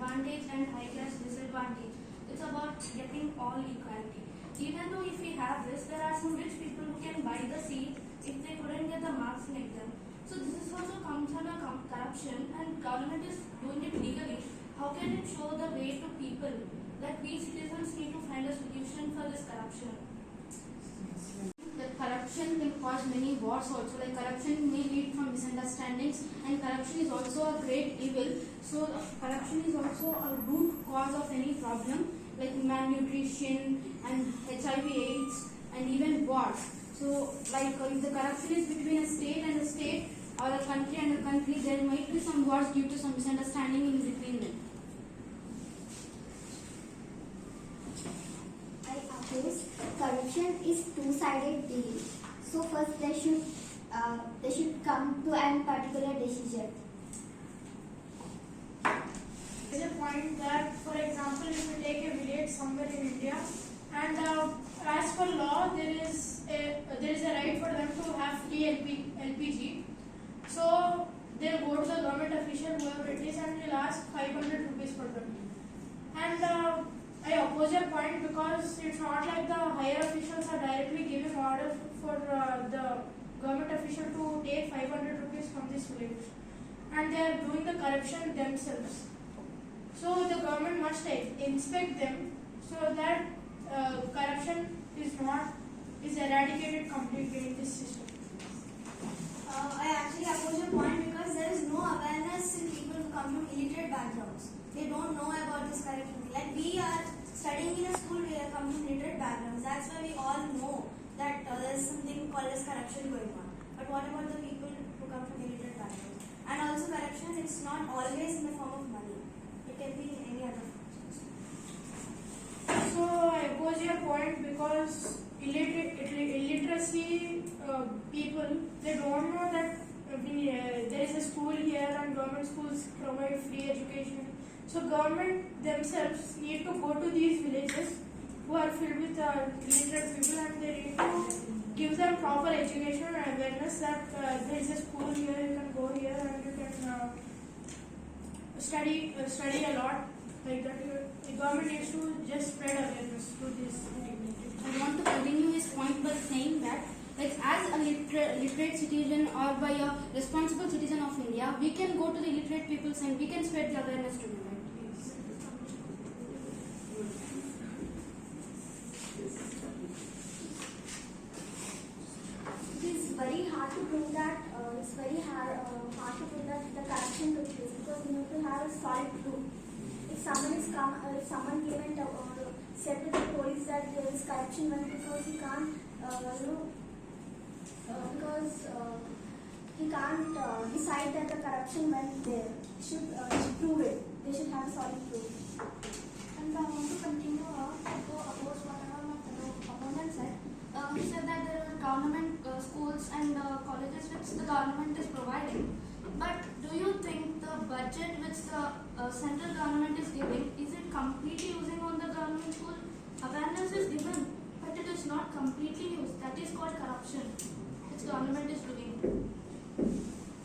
advantage and high class disadvantage. It's about getting all equality. Even though if we have this, there are some rich people who can buy the seat if they couldn't get the marks in exam. So this is also comes under corruption, and government is doing it legally. How can it show the way to people that we citizens need to find a solution for this corruption? That corruption can cause many wars also. Like corruption may lead from misunderstandings, and corruption is also a great evil. So corruption is also a root cause of any problem like malnutrition and HIV/AIDS and even wars. So like if the corruption is between a state and a state or a country and a country, there might be some wars due to some misunderstanding in between them. Corruption is two-sided deal. So first they should come to a particular decision. There is a point that, for example, if you take a village somewhere in India, and as per law, there is a right for them to have free LPG. So they'll go to the government official, whoever it is, and they'll ask 500 rupees for them. And I oppose your point because it's not like the higher officials are directly giving order for the government official to take 500 rupees from this village, and they are doing the corruption themselves. So the government must inspect them so that corruption is eradicated completely in this system. I actually oppose your point because there is no awareness in people who come from illiterate backgrounds. They don't know about this corruption. Like we are studying in a school, we are coming from illiterate backgrounds. That's why we all know that there is something called as corruption going on. But what about the people who come from illiterate backgrounds? And also corruption, it's not always in the form of money. It can be in any other form. So I oppose your point because illiteracy people, they don't know that there is a school here and government schools provide free education. So government themselves need to go to these villages who are filled with illiterate people, and they need to give them proper education and awareness that there is a school here, you can go here and you can study a lot. Like that, the government needs to just spread awareness to this. I want to continue his point by saying that, like, as a literate citizen or by a responsible citizen of India, we can go to the illiterate peoples and we can spread the awareness to them. It is very hard to prove that. It's very hard to prove that the corruption took place because we need to have a solid proof. If someone came and said to the police that there is corruption, but because he can't, he can't decide that the corruption went there. He should prove it. They should have solid proof. And I want to continue to oppose whatever my fellow opponent said. He said that there are government schools and colleges which the government is providing. But do you think the budget which the central government is giving, is it completely using on the government school? Awareness is given, but it is not completely used. That is called corruption, which government is doing.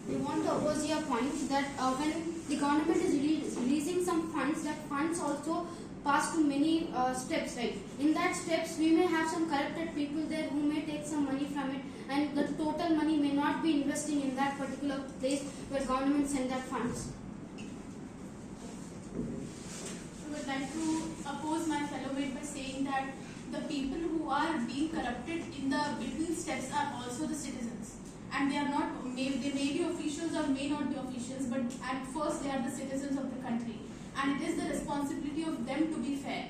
We want to oppose your point that when the government is releasing some funds, that funds also pass to many steps, right? In that steps, we may have some corrupted people there who may take some money from it, and the total money may not be investing in that particular place where government send that funds. I would like to oppose my fellow mate by saying that the people who are being corrupted in the between steps are also the citizens, and they are not. They may be officials or may not be officials, but at first they are the citizens of the country, and it is the responsibility of them to be fair.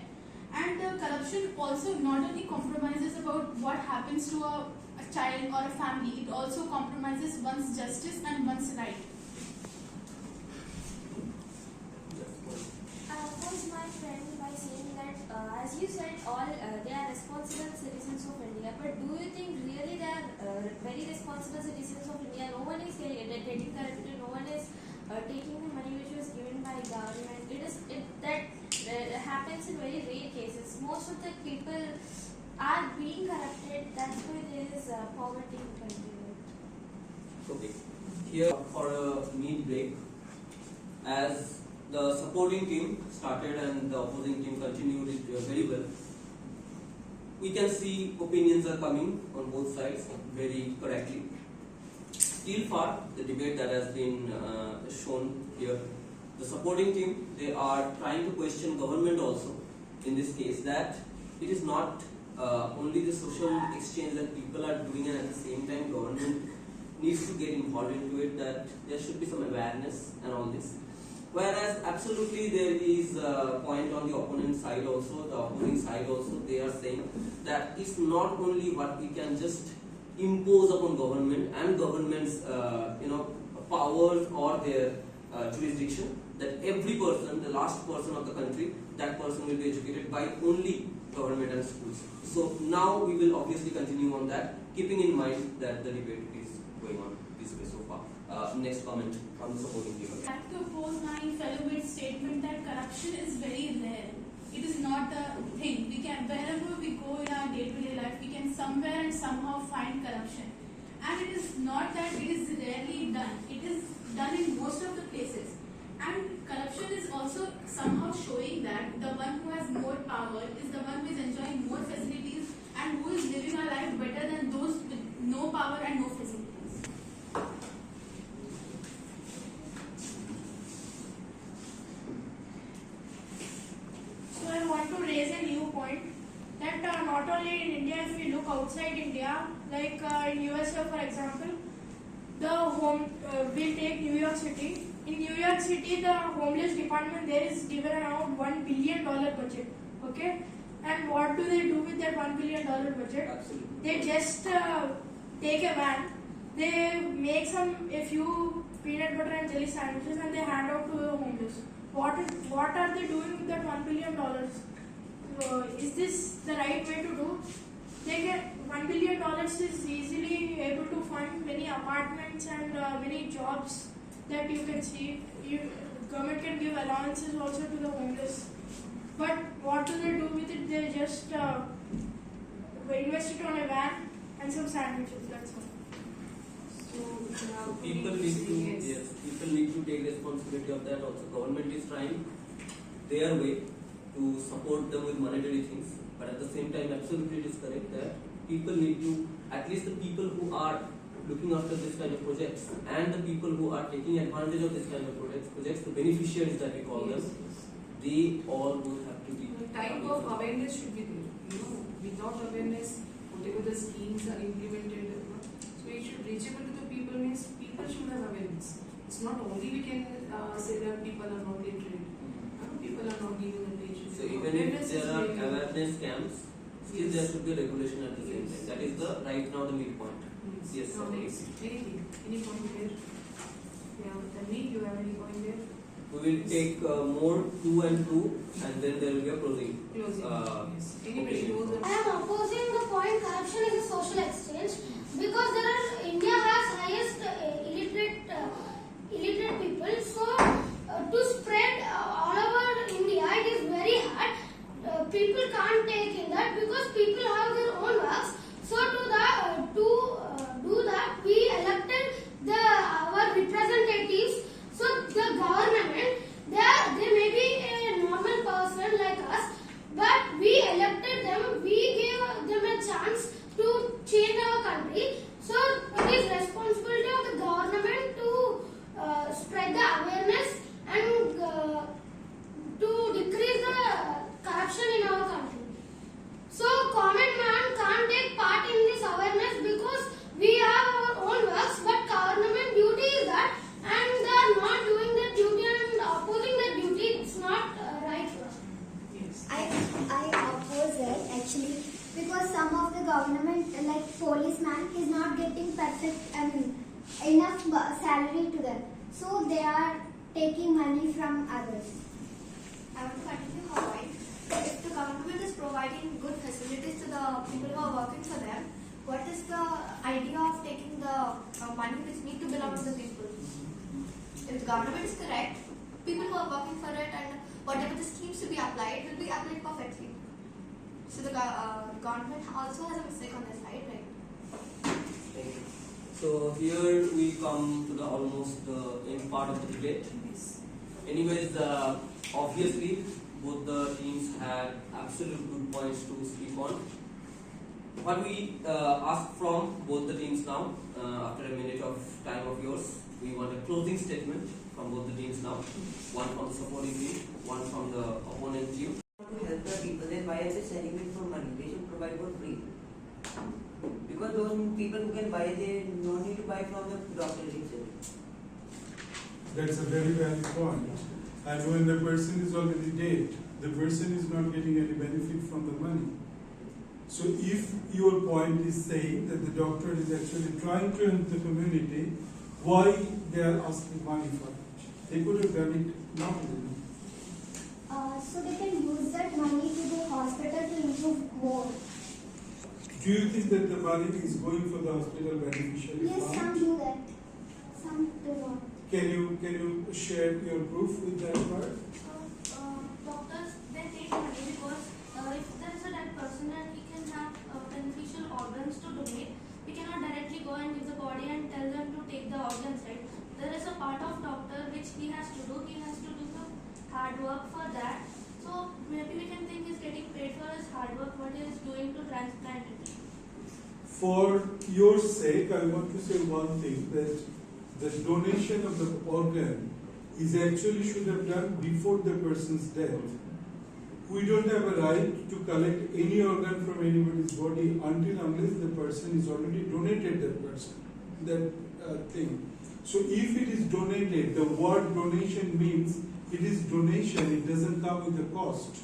And corruption also not only compromises about what happens to a child or a family, it also compromises one's justice and one's right. I oppose my friend by saying that, as you said, all they are responsible citizens of India. But do you think really they are very responsible citizens of India? No one is getting corrupted. No one is taking the money which was given by government. That happens in very rare cases. Most of the people are being corrupted. That's why there is poverty in the country. Okay. Here for a meal break, as the supporting team started and the opposing team continued it very well. We can see opinions are coming on both sides very correctly. Till far, the debate that has been shown here, the supporting team, they are trying to question government also in this case, that it is not only the social exchange that people are doing, and at the same time government needs to get involved into it, that there should be some awareness and all this. Whereas absolutely there is a point on the opponent side also, the opposing side also, they are saying that it's not only what we can just impose upon government and government's powers or their jurisdiction, that every person, the last person of the country, that person will be educated by only government and schools. So now we will obviously continue on that, keeping in mind that the debate is going on this way so far. Next comment from the supporting team. I have to oppose my fellow mate's statement that corruption is very rare. It is not a thing. We can, wherever we go in our day-to-day life, we can somewhere and somehow find corruption. And it is not that it is rarely done. It is done in most of the places. And corruption is also somehow showing that the one who has more power is the one who is enjoying more facilities and who is living a life better than those with no power and no facilities. So I want to raise a new point that not only in India, if we look outside India, like in USA for example, we'll take New York City. In New York City, the homeless department there is given around $1 billion budget. Okay, and what do they do with that $1 billion budget? Absolutely. They just take a van, they make a few peanut butter and jelly sandwiches, and they hand out to the homeless. What are they doing with that $1 billion? Is this the right way to do? They get $1 billion is easily able to fund many apartments and many jobs that you can see. Government can give allowances also to the homeless. But what do they do with it? They just invest it on a van and some sandwiches. That's all. So people need to take responsibility of that also. Government is trying their way to support them with monetary things, but at the same time, absolutely it is correct that people need to, at least the people who are looking after this kind of projects and the people who are taking advantage of this kind of projects, the beneficiaries that we call them, they all would have to be. The type of awareness should be there. Without awareness, whatever the schemes are implemented, so it should reachable to the people, means people should have awareness. It's not only we can say that people are not literate, people are not giving attention. So even if there are awareness camps, still there should be regulation at the same time. That is the right now the midpoint. Yes, Now sir. next, anything, any point there? Yeah, Tanvi, you have any point there? We will take more 2 and 2, and then there will be a closing. Closing. Yes. Anybody opinion. knows I am opposing the point corruption is a social exchange because India has highest illiterate people. So to spread all over India, it is very hard. People can't take in that because people have their own works. So to do that, we elected our representatives. So the government, they may be a normal person like us, but we elected them. We gave them a chance to change our country. So it is responsibility of the government to spread the awareness and to decrease the corruption in our country. So common man can't take part in this awareness because we have our own works, but government duty is that, and they are not doing their duty and opposing their duty. It's not right. Yes. I oppose it actually because some of the government like policeman is not getting enough salary to them, so they are taking money from others. I want to continue her point. If the government is providing good facilities to the people who are working for them, what is the idea of taking the money which need to belong to the people? If the government is correct, people who are working for it and whatever the schemes to be applied will be applied perfectly. So the government also has a mistake on their side, right? Thank you. So here we come to the almost end part of the debate. Yes. Anyways, obviously both the teams had absolute good points to speak on. What we ask from both the teams now, after a minute of time of yours, we want a closing statement from both the teams now. One from the supporting team, one from the opponent team. To help the people, then why are they selling it for money? They should provide for free. Because those people who can buy, they no need to buy from the doctor itself. That's a very valid point. And when the person is already dead, the person is not getting any benefit from the money. So if your point is saying that the doctor is actually trying to help the community, why they are asking money for it? They could have done it normally. So they can use that money to the hospital to improve more. Do you think that the money is going for the hospital beneficiary Yes, fund? some do that. Some do not. Can you share your proof with that part? Doctors, they take money because if there is a dead person and he can have beneficial organs to donate, we cannot directly go and give the body and tell them to take the organs, right? There is a part of doctor which he has to do. He has to do the hard work for that. So maybe we can think he's getting paid for his hard work, what he is doing to transplant it. For your sake, I want to say one thing, that the donation of the organ is actually should have done before the person's death. We don't have a right to collect any organ from anybody's body until unless the person is already donated that thing. So if it is donated, the word donation means it is donation, it doesn't come with a cost.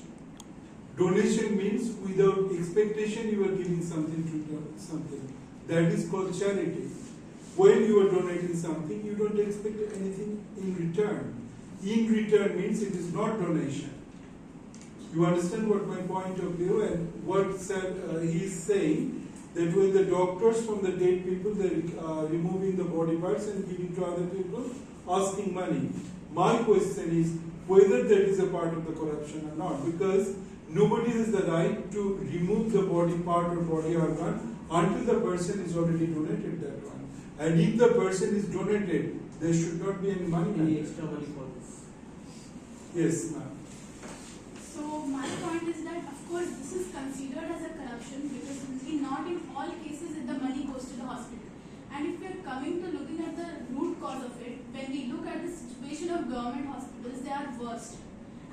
Donation means without expectation you are giving something to do something. That is called charity. When you are donating something, you don't expect anything in return. In return means it is not donation. You understand what my point of view and what he is saying, that when the doctors from the dead people, they are removing the body parts and giving to other people, asking money. My question is whether that is a part of the corruption or not, because nobody has the right to remove the body part or body organ until the person is already donated that one. And if the person is donated, there should not be any money. Any extra money for this? Yes, ma'am. So my point is that of course this is considered as a corruption because not in all cases the money goes to the hospital. And if we are coming to looking at the root cause of it, when we look at the situation of government hospitals, they are worst.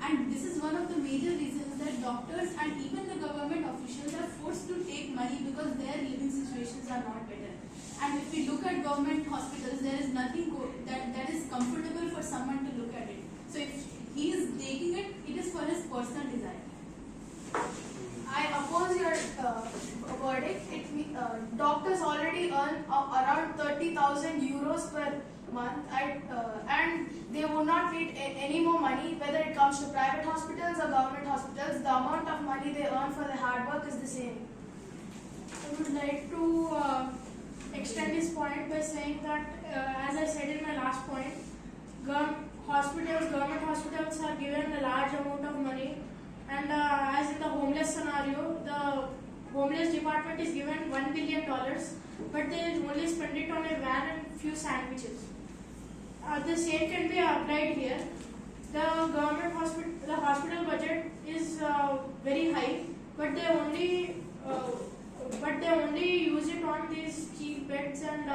And this is one of the major reasons that doctors and even the government officials are forced to take money because their living situations are not better. And if we look at government hospitals, there is nothing that is comfortable for someone to look at it. So if he is taking it, it is for his personal desire. I oppose your verdict. Doctors already earn around 30,000 euros per month, and they would not need any more money, whether it comes to private hospitals or government hospitals. The amount of money they earn for the hard work is the same. I would like to extend this point by saying that, as I said in my last point, government hospitals are given a large amount of money, and as in the homeless scenario, the homeless department is given $1 billion, but they only spend it on a van and few sandwiches. The same can be applied here. The hospital budget is very high, but they only use it on these cheap beds and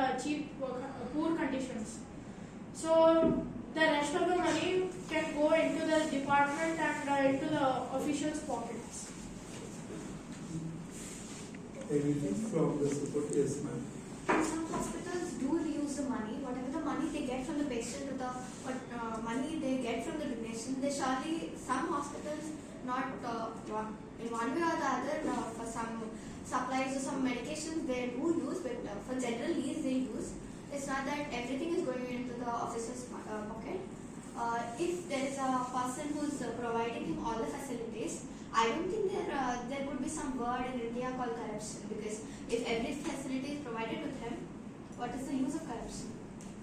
poor conditions. So the rest of the money can go into the department and into the officials' pockets. Anything from the support? Yes, ma'am. Some hospitals do reuse the money, whatever the money they get from the patient or the money they get from the donation. They surely, some hospitals, not in one way or the other, for some supplies or some medications they do use, but for general needs they use. It's not that everything is going into the officer's pocket. If there is a person who is providing him all the facilities, I don't think there would be some word in India called corruption, because if every facility is provided to them, what is the use of corruption?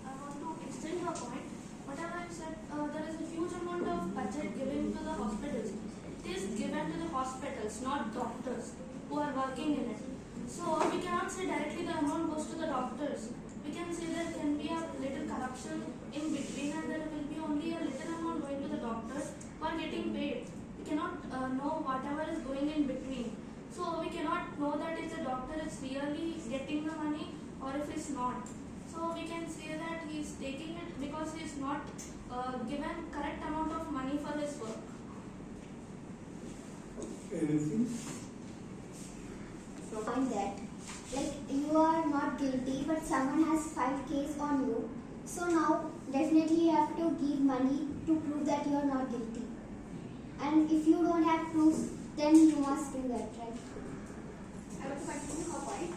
I want to extend your point. Whatever I said, there is a huge amount of budget given to the hospitals. It is given to the hospitals, not doctors who are working in it. So we cannot say directly the amount goes to the doctors. We can say there can be a little corruption in between, and there will be only a little amount going to the getting paid. We cannot know whatever is going in between. So we cannot know that if the doctor is really getting the money or if he's not. So we can say that he is taking it because he is not given correct amount of money for his work. Anything? Point that, like you are not guilty, but someone has 5 cases on you. So now definitely you have to give money to prove that you are not guilty. And if you don't have proof, then you must do that, right? I want to continue her point.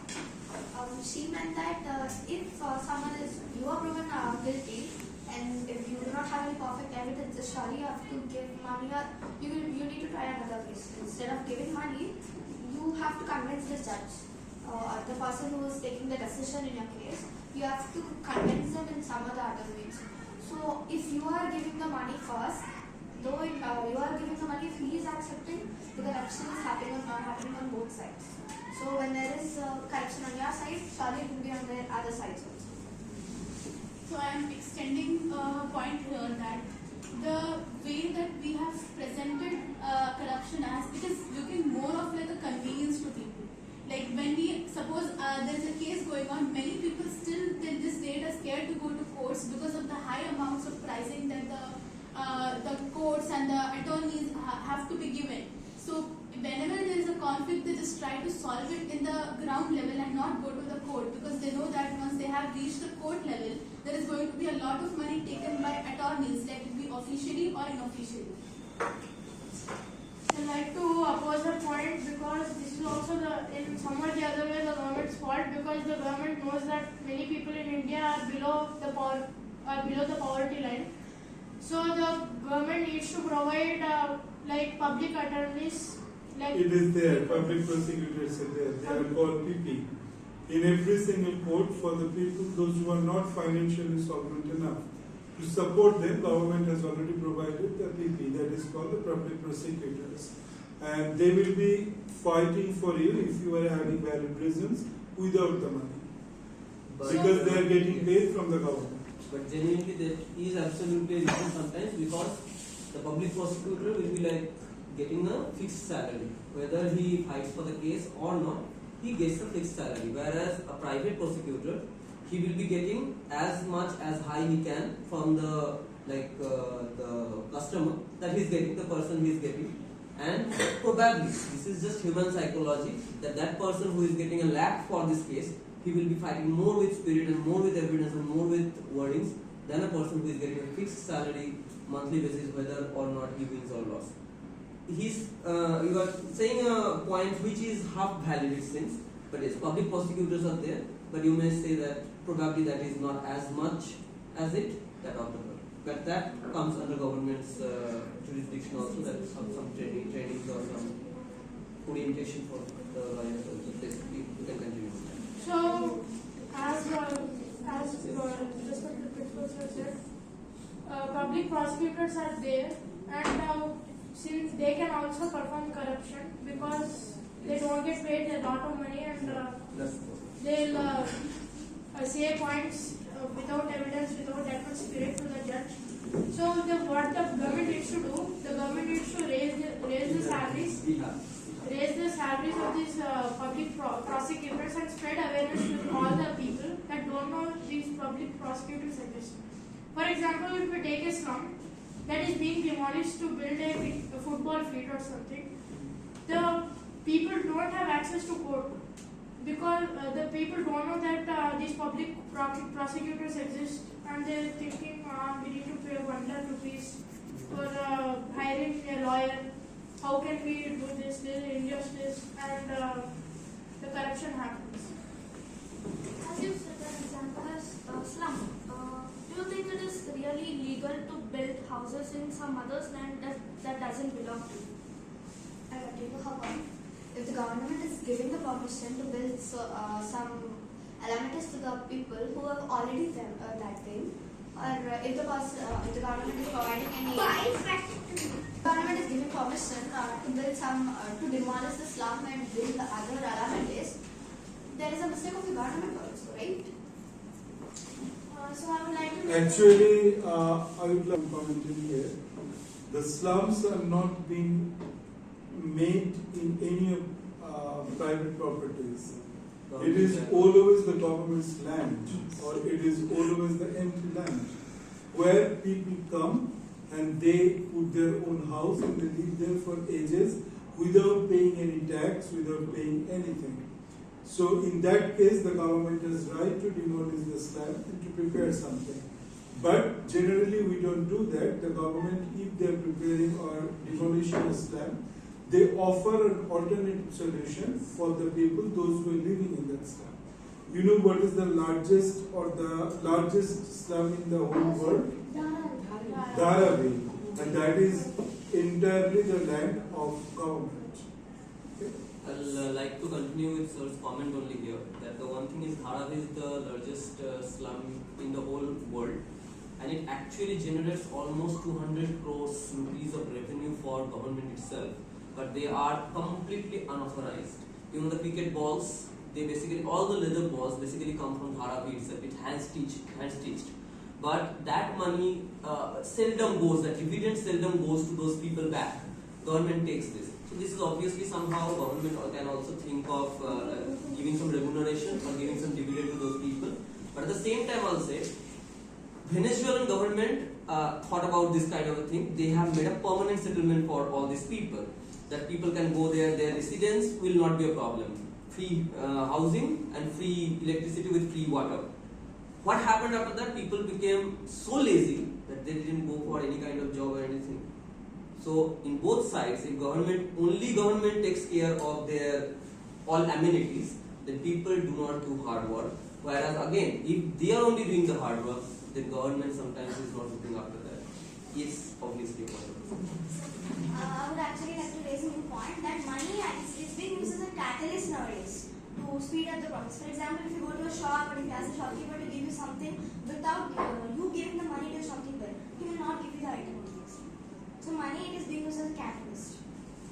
She meant that if someone is, you are proven guilty, and if you do not have any perfect evidence, surely you have to give money, or you need to try another case. Instead of giving money, you have to convince the judge, the person who is taking the decision in your case. You have to convince them in some other ways. So if you are giving the money first, though you are giving the money, if he is accepting, the corruption is happening on both sides. So when there is corruption on your side, surely it will be on the other sides also. So I am extending a point here that the way that we have presented corruption as, it is looking more of like a convenience to people. Like when we suppose there is a case going on, many people still till this date are scared to go to courts because of the high amounts of pricing that the courts and the attorneys have to be given. So whenever there is a conflict, they just try to solve it in the ground level and not go to the court, because they know that once they have reached the court level, there is going to be a lot of money taken by attorneys, let it be officially or unofficially. I like to oppose the point, because this is also in somewhat the other way the government's fault, because the government knows that many people in India are below the poverty line. So the government needs to provide like public attorneys. Like It is there, public prosecutors are there. They are called PP. In every single court, for the people, those who are not financially solvent enough, to support them, government has already provided the PP, that is called the public prosecutors. And they will be fighting for you if you are having valid reasons without the money. Because they are getting paid from the government. But genuinely that is absolutely a reason sometimes, because the public prosecutor will be like getting a fixed salary. Whether he fights for the case or not, he gets a fixed salary. Whereas a private prosecutor, he will be getting as much as high he can from the the customer that he is getting, the person he is getting. And probably, this is just human psychology, that person who is getting a lakh for this case, he will be fighting more with spirit and more with evidence and more with wordings than a person who is getting a fixed salary monthly basis, whether or not he wins or loss. You are saying a point which is half valid, it seems, but yes, public prosecutors are there, but you may say that probably that is not as much as it that of the world. But that comes under government's jurisdiction also, that some trainings or some orientation for the lawyers also. You can continue. So, as respected principal sir said, public prosecutors are there, and since they can also perform corruption, because they don't get paid a lot of money, and they'll say points without evidence, without that much spirit to the judge. So what the government needs to do, the government needs to raise the salaries. Raise the salaries of these public prosecutors and spread awareness to all the people that don't know these public prosecutors exist. For example, if we take a slum that is being demolished to build a football field or something, the people don't have access to court, because the people don't know that these public prosecutors exist, and they're thinking we need to pay 1 lakh rupees for hiring a lawyer. How can we do this? There is injustice, and the corruption happens. As you said, an example as slum. Do you think it is really legal to build houses in some other's land that doesn't belong to you? I will take her point. If the government is giving the permission to build some amenities to the people who have already done that thing, or if the government is providing any government is giving permission to build some to demolish the slum and build the other amenities, there is a mistake of the government also, right? So I would like to Actually, I would like to comment in here. The slums are not being made in any private properties. It is always the government's land, or it is always the empty land, where people come and they put their own house and they live there for ages without paying any tax, without paying anything. So in that case, the government has right to demolish the slab and to prepare something. But generally we don't do that. The government, if they are preparing or demolishing a slab, they offer an alternative solution for the people, those who are living in that slum. You know what is the largest slum in the whole world? Dharavi. And that is entirely the land of government. Okay. I'll like to continue with sir's comment only here, that the one thing is Dharavi is the largest slum in the whole world, and it actually generates almost 200 crores rupees of revenue for government itself. But they are completely unauthorized. You know, the cricket balls, they basically, all the leather balls basically come from Dharavi itself. It's hand stitched. But that money seldom goes, that dividend seldom goes to those people back. Government takes this. So this is obviously somehow government can also think of giving some remuneration or giving some dividend to those people. But at the same time, I'll say, Venezuelan government thought about this kind of a thing. They have made a permanent settlement for all these people. That people can go there, their residence will not be a problem. Free housing and free electricity with free water. What happened after that? People became so lazy that they didn't go for any kind of job or anything. So in both sides, if government takes care of their all amenities, then people do not do hard work. Whereas again, if they are only doing the hard work, then government sometimes is not looking after that. It's obviously a problem. I would actually like to raise a new point that money is being used as a catalyst nowadays to speed up the process. For example, if you go to a shop and if you ask the shopkeeper to give you something without you giving the money to the shopkeeper, he will not give you the item. So money is being used as a catalyst.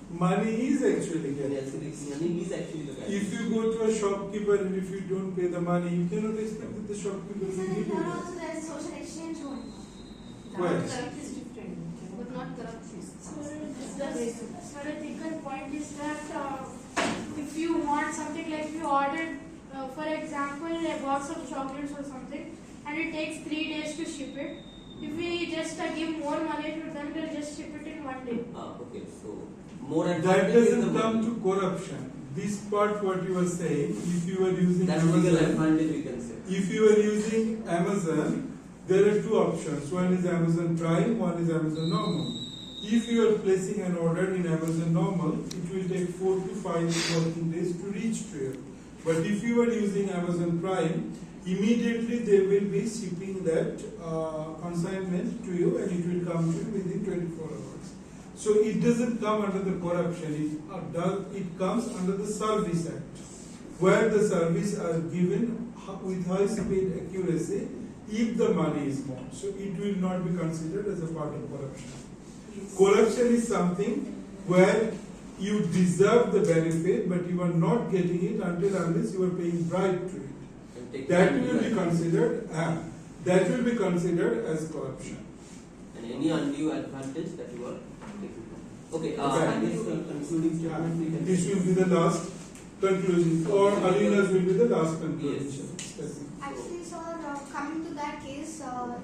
Money is actually Yes, catalyst. money is actually the guy. If you go to a shopkeeper and if you don't pay the money, you cannot expect that the shopkeeper So will then give here you. also there is a social exchange going on. Where? Corrupt is different, but not corrupt is. The ethical point is that if you want something, like if you ordered, for example, a box of chocolates or something, and it takes 3 days to ship it, if we just give more money to them, they'll just ship it in 1 day. Okay, so more That advantage is doesn't the come money. to corruption. This part what you were saying, if you are using That's legal Amazon, advantage we can say. if you are using Amazon, there are two options. One is Amazon Prime, one is Amazon Normal. If you are placing an order in Amazon Normal, it will take 4 to 5 working days to reach to you. But if you are using Amazon Prime, immediately they will be shipping that consignment to you and it will come to you within 24 hours. So it doesn't come under the corruption, it comes under the Service Act, where the service are given with high speed accuracy if the money is more. So it will not be considered as a part of corruption. Corruption is something where you deserve the benefit but you are not getting it unless you are paying bribe to it. That will be considered as corruption. And any undue advantage that you are taking. Okay, Okay. I guess concluding statement we can. This will be the last conclusion, or Alina's will be the last conclusion. Actually, sir, coming to that case,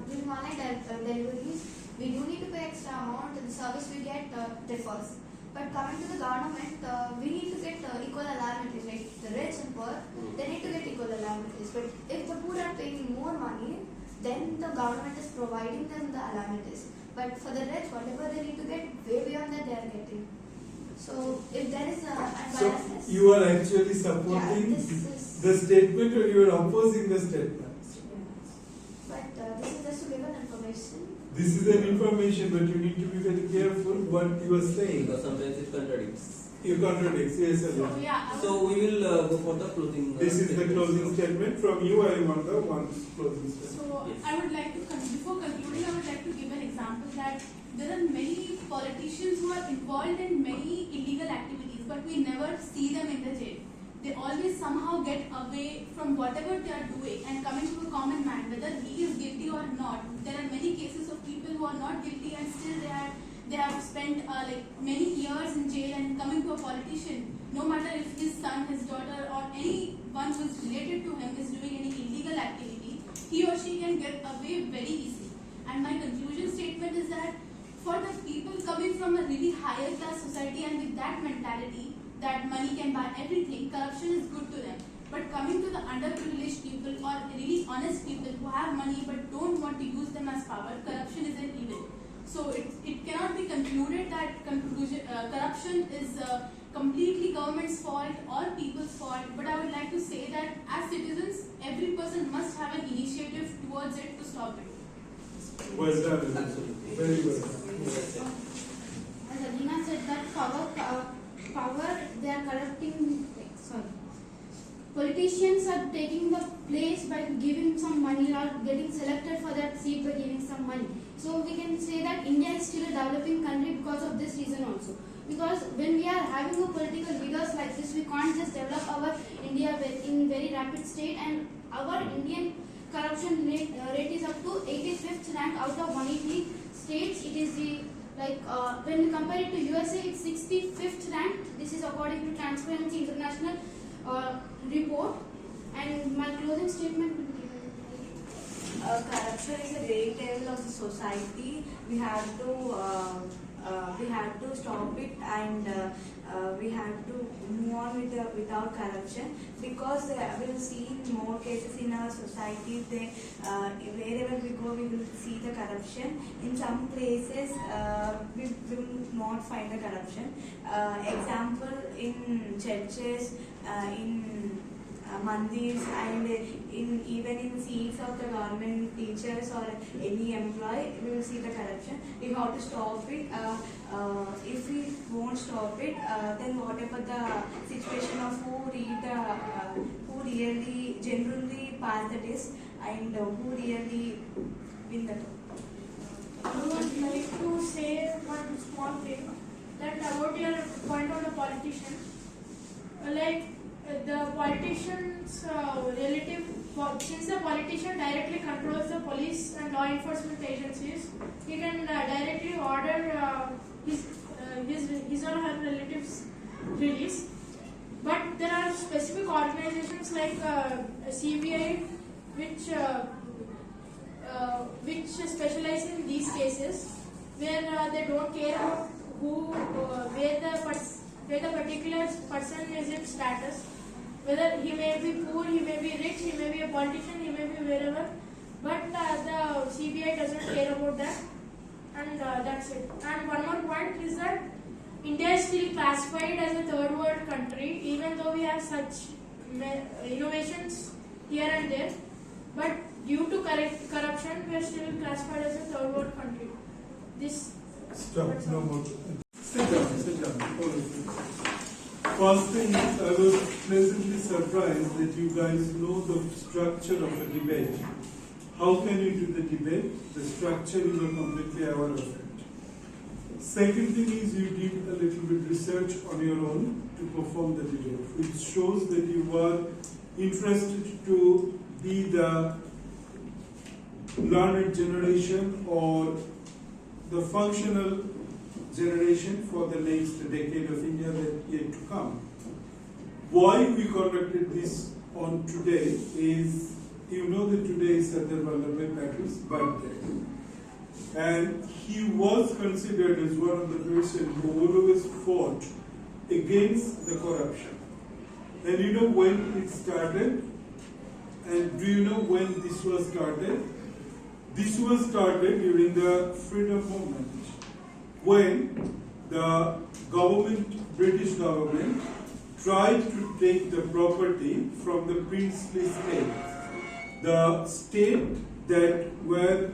during online deliveries, we do need to pay extra amount and the service we get differs. But coming to the government, we need to get equal allowances, like the rich and poor, they need to get equal allowances. But if the poor are paying more money, then the government is providing them the allowances. But for the rich, whatever they need to get, way beyond that they are getting. So if there is a unbiasedness, So you are actually supporting this is, the statement or you are opposing the statement? but this is just to give an information. This is an information, but you need to be very careful what you are saying. Because sometimes it contradicts. You contradict, yes, So Alina. yeah, So we will go for the closing. This is the statement. closing statement. From you, I want the one closing statement. So Yes. I would like to, before concluding, I would like to give an example that there are many politicians who are involved in many illegal activities, but we never see them in the jail. They always somehow get away from whatever they are doing and coming to a common man, whether he is guilty or not. There are many cases of people who are not guilty and still they have spent like many years in jail, and coming to a politician, no matter if his son, his daughter, or anyone who is related to him is doing any illegal activity, he or she can get away very easily. And my conclusion statement is that for the people coming from a really higher class society and with that mentality that money can buy everything, corruption is good to them. But coming to the underprivileged people or really honest people who have money but don't want to use them as power, corruption is an evil. So it cannot be concluded that corruption is completely government's fault or people's fault. But I would like to say that as citizens, every person must have an initiative towards it to stop it. Well done. Absolutely. Very well. As Adina said that power they are corrupting. Sorry, politicians are taking the place by giving some money or getting selected for that seat by giving some money. So we can say that India is still a developing country because of this reason also. Because when we are having a political leaders like this, we can't just develop our India in very rapid state, and our Indian corruption rate is up to 85th rank out of 180 states. It is the when we compare it to USA, it's 65th rank. This is according to Transparency International report. And my closing statement will be corruption is a great evil of the society. We have to stop it, and we have to move on without corruption, because we will see more cases in our society. Wherever we go, we will see the corruption. In some places, we will not find the corruption. Example, in churches, in mandirs, and even in seats of the government teachers or any employee, we will see the corruption. We have to stop it. If we won't stop it, then what about the situation of who really generally pass the test, and who really win the I would like to say one small thing, that about your point on the politician. The politician's relative, since the politician directly controls the police and law enforcement agencies, he can directly order his or her relatives' release. But there are specific organizations like CBI which specialize in these cases, where they don't care about where the particular person is in status, whether he may be poor, he may be rich, he may be a politician, he may be wherever, but the CBI doesn't care about that, and that's it. And one more point is that India is still classified as a third world country, even though we have such innovations here and there, but due to corruption, we are still classified as a third world country. Stop. No more. Sit down. All of you. First thing is, I was pleasantly surprised that you guys know the structure of a debate. How can you do the debate? The structure you are completely aware of it. Second thing is, you did a little bit research on your own to perform the debate, which shows that you were interested to be the learned generation or the functional generation for the next decade of India that yet to come. Why we conducted this on today is, you know that today is Sardar Vallabhbhai Patel's birthday. And he was considered as one of the persons who always fought against the corruption. And you know when it started? And do you know when this was started? This was started during the freedom movement, when the British government, tried to take the property from the princely state. The state that were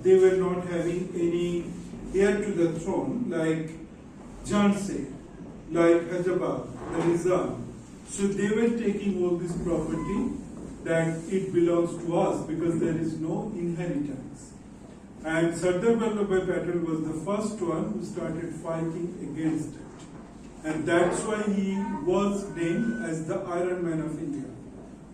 they were not having any heir to the throne, like Jhansi, like Hyderabad, the Nizam. So they were taking all this property that it belongs to us because there is no inheritance. And Sardar Vallabhbhai Patel was the first one who started fighting against it. And that's why he was named as the Iron Man of India,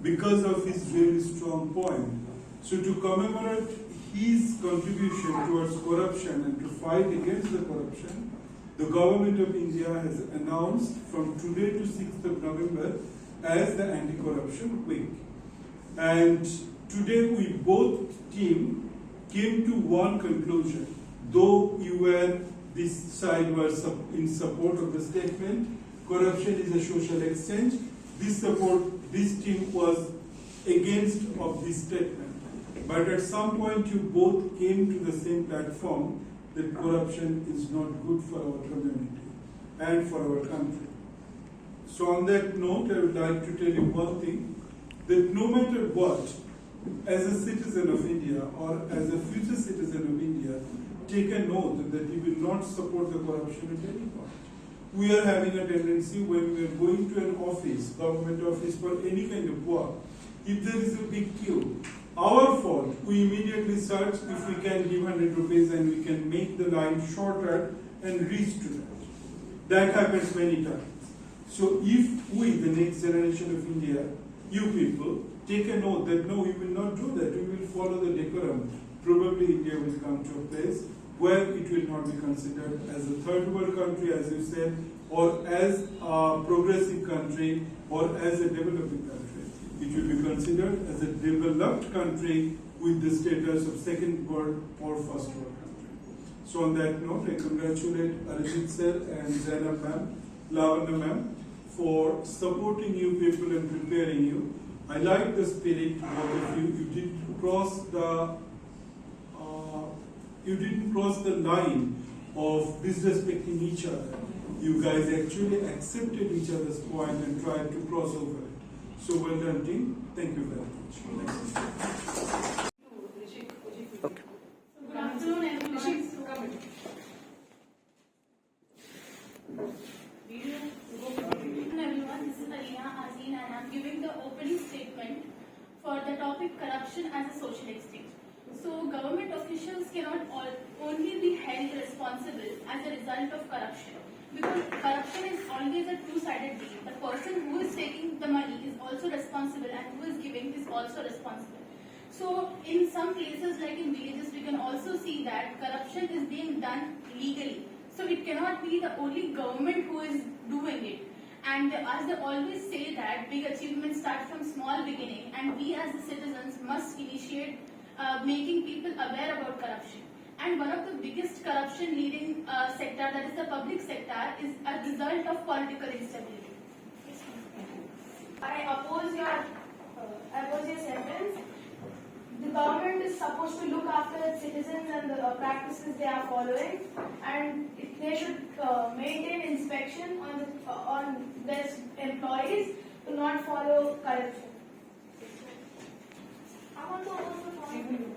because of his really strong point. So to commemorate his contribution towards corruption and to fight against the corruption, the government of India has announced from today to 6th of November as the Anti-Corruption Week. And today we both team came to one conclusion. Though this side was in support of the statement, corruption is a social exchange, this team was against of this statement. But at some point you both came to the same platform that corruption is not good for our community and for our country. So on that note, I would like to tell you one thing, that no matter what, as a citizen of India or as a future citizen of India, take a note that you will not support the corruption at any point. We are having a tendency when we are going to an office, government office for any kind of work, if there is a big queue, our fault, we immediately search if we can give 100 rupees and we can make the line shorter and reach to that. That happens many times. So if we, the next generation of India, you people, take a note that no, we will not do that, we will follow the decorum. Probably India will come to a place where it will not be considered as a third world country, as you said, or as a progressive country, or as a developing country. It will be considered as a developed country with the status of second world or first world country. So on that note, I congratulate Arijit sir and Zainab ma'am, Lavanya ma'am, for supporting you people and preparing you. I like the spirit of you. You didn't cross the line of disrespecting each other. You guys actually accepted each other's point and tried to cross over it. So well done, team. Thank you very much. Good afternoon, everyone. This is Alina Azeen and I am giving the opening statement for the topic corruption as a social exchange. So government officials cannot only be held responsible as a result of corruption, because corruption is always a two-sided deal. The person who is taking the money is also responsible and who is giving is also responsible. So in some places like in villages, we can also see that corruption is being done legally. So it cannot be the only government who is doing it. And as they always say that big achievements start from small beginning, and we as the citizens must initiate making people aware about corruption. And one of the biggest corruption leading sector, that is the public sector, is a result of political instability. I oppose your sentence. The government is supposed to look after its citizens and the practices they are following, and they should maintain inspection on their employees to not follow corruption. I want to oppose the point.